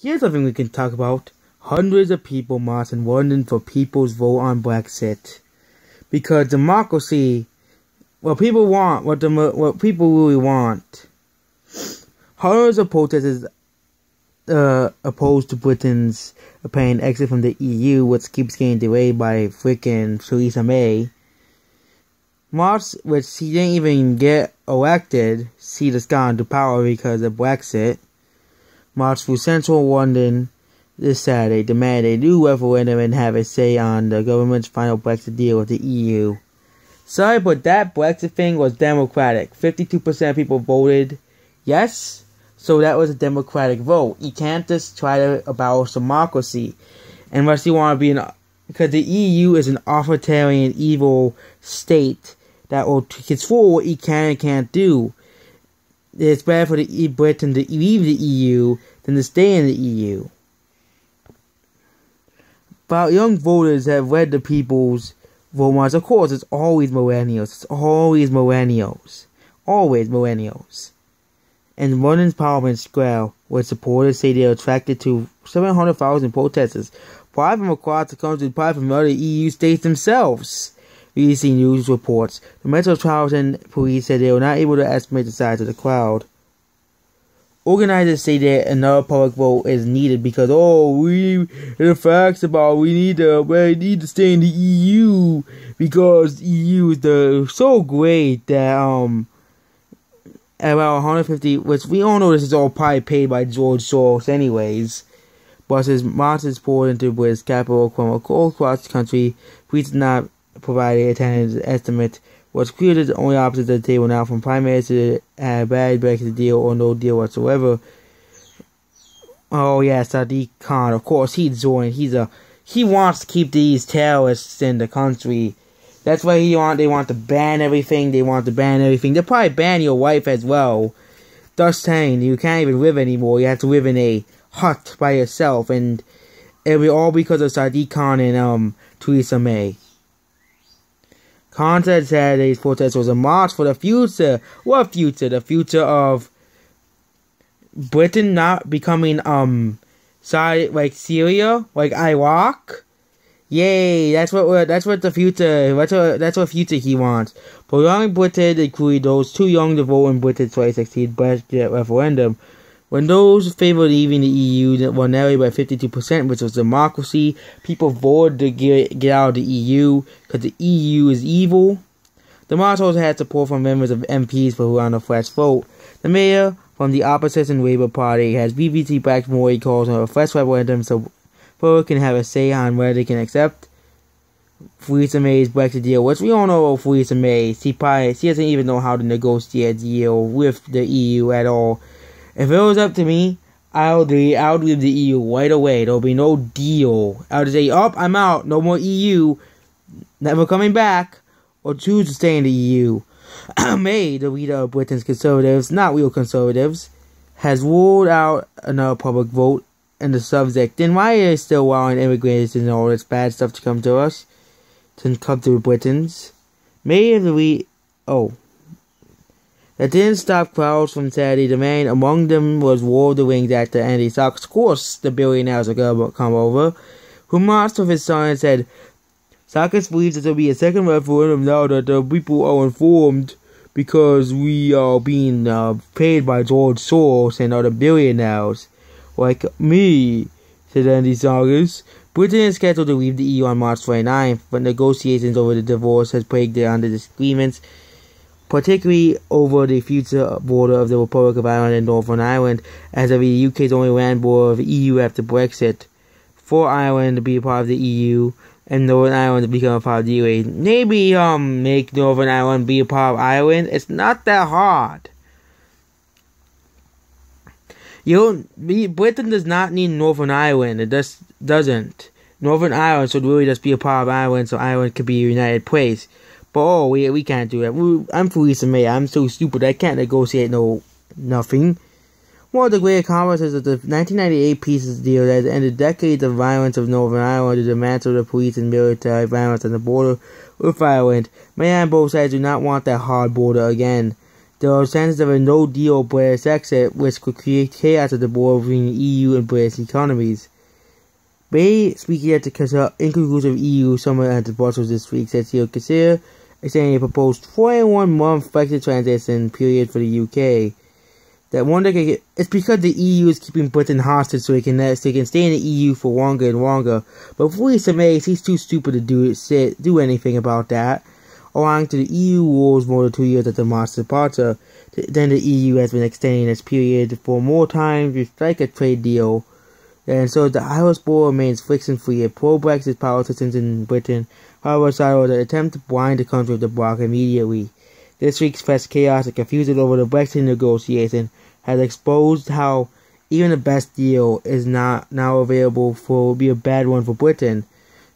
Here's something we can talk about. Hundreds of people marched in London for people's vote on Brexit. Because democracy, what people want, what people really want. Hundreds of protesters opposed to Britain's apparent exit from the EU, which keeps getting delayed by freaking Theresa May. March, which she didn't even get elected, she just got into power because of Brexit. Marched through central London this Saturday, demanding a new referendum and have a say on the government's final Brexit deal with the EU. Sorry, but that Brexit thing was democratic. 52% of people voted yes, so that was a democratic vote. You can't just try to abolish democracy unless you want to be because the EU is an authoritarian, evil state that will control what you can and can't do. It's better for the Britain to leave the EU than to stay in the EU. But young voters have read the people's vote march. Of course, it's always millennials. It's always millennials. Always millennials. In London's Parliament Square, where supporters say they are attracted to 700,000 protesters, 5 from across the country, 5 from other EU states themselves. BBC News reports the Metropolitan Police said they were not able to estimate the size of the crowd. Organizers say that another public vote is needed because the facts about we need to stay in the EU because EU is so great that about 150, which we all know this is all probably paid by George Soros anyways. Buses marches poured into British capital from all across the country. Police did not provide a attendance estimate, was clear that the only options at the table now from Prime Minister had a bad Brexit deal or no deal whatsoever. Oh yeah, Sadiq Khan, of course he joined. He wants to keep these terrorists in the country. That's why they want to ban everything. They'll probably ban your wife as well. Thus saying you can't even live anymore. You have to live in a hut by yourself, and it'll be all because of Sadiq Khan and Theresa May. Khan said Saturday's protest was a march for the future. What future? The future of Britain not becoming like Syria, like Iraq. Yay! That's what the future. That's what future he wants. For young Britain, including those too young to vote in Britain's 2016 Brexit referendum, when those favored leaving the EU were narrowed by 52%, which was democracy, people voted to get out of the EU because the EU is evil. The march also had support from members of MPs who were on a fresh vote. The mayor from the opposition Labour Party has BBC Blackmore calls on a fresh referendum so people can have a say on whether they can accept Theresa May's Brexit deal, which we all know about Theresa May. She doesn't even know how to negotiate a deal with the EU at all. If it was up to me, I would leave the EU right away. There'll be no deal. I would say, I'm out. No more EU. Never coming back. Or choose to stay in the EU. May, the leader of Britain's Conservatives, not real Conservatives, has ruled out another public vote in the subject. Then why are they still allowing immigrants and all this bad stuff to come to us? To come to Britons? May of the That didn't stop crowds from Saturday demand. Among them was Lord of the Rings actor Andy Serkis. Of course, the billionaires are going to come over. Who marched with his son and said, Serkis believes that there will be a second referendum now that the people are informed because we are being paid by George Soros and other billionaires. Like me, said Andy Serkis. Britain is scheduled to leave the EU on March 29th, but negotiations over the divorce has plagued it under disagreements, particularly over the future border of the Republic of Ireland and Northern Ireland, as of the UK's only land border of the EU after Brexit. For Ireland to be a part of the EU and Northern Ireland to become a part of the EU. Maybe make Northern Ireland be a part of Ireland. It's not that hard. Britain does not need Northern Ireland. It just doesn't. Northern Ireland should really just be a part of Ireland so Ireland could be a united place. But we can't do that. I'm Theresa May. I'm so stupid. I can't negotiate nothing. One of the great accomplishments of the 1998 peace deal that ended decades of violence of Northern Ireland to dismantle the police and military violence on the border with Ireland. Many on both sides do not want that hard border again. There are chances of a no-deal British exit, which could create chaos at the border between the EU and British economies. May, speaking at the inconclusive EU summit at Brussels this week, said he'll consider extending a proposed 41-month Brexit transition period for the UK. That one that it's because the EU is keeping Britain hostage so they can stay in the EU for longer and longer. But Theresa May, he's too stupid to do anything about that. Owing to the EU rules more than 2 years after March's departure, then the EU has been extending its period for more time to strike a trade deal. And so the Irish border remains friction-free. Pro-Brexit politicians in Britain, however, decided to attempt to blind the country of the bloc immediately. This week's fresh chaos and confusion over the Brexit negotiation has exposed how even the best deal is not now available will be a bad one for Britain,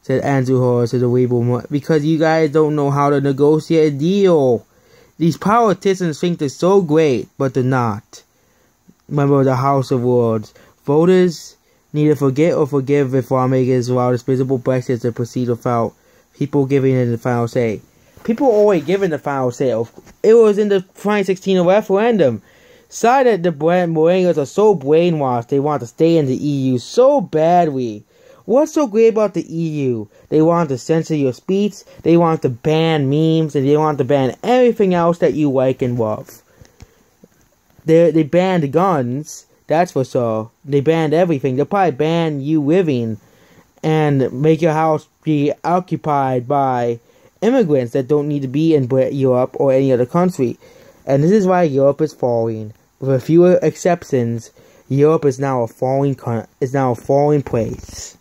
said Andrew Horris to the Weibo, because you guys don't know how to negotiate a deal. These politicians think they're so great, but they're not. Member of the House of Lords, voters neither forget or forgive if lawmakers allow this visible Brexit to proceed without people giving it the final say. People always given the final say. It was in the 2016 referendum. Decided the millennials are so brainwashed they want to stay in the EU so badly. What's so great about the EU? They want to censor your speech, they want to ban memes, and they want to ban everything else that you like and love. They banned guns, that's for sure. They banned everything. They'll probably ban you living and make your house be occupied by immigrants that don't need to be in Europe or any other country. And this is why Europe is falling. With a few exceptions, Europe is now a falling place.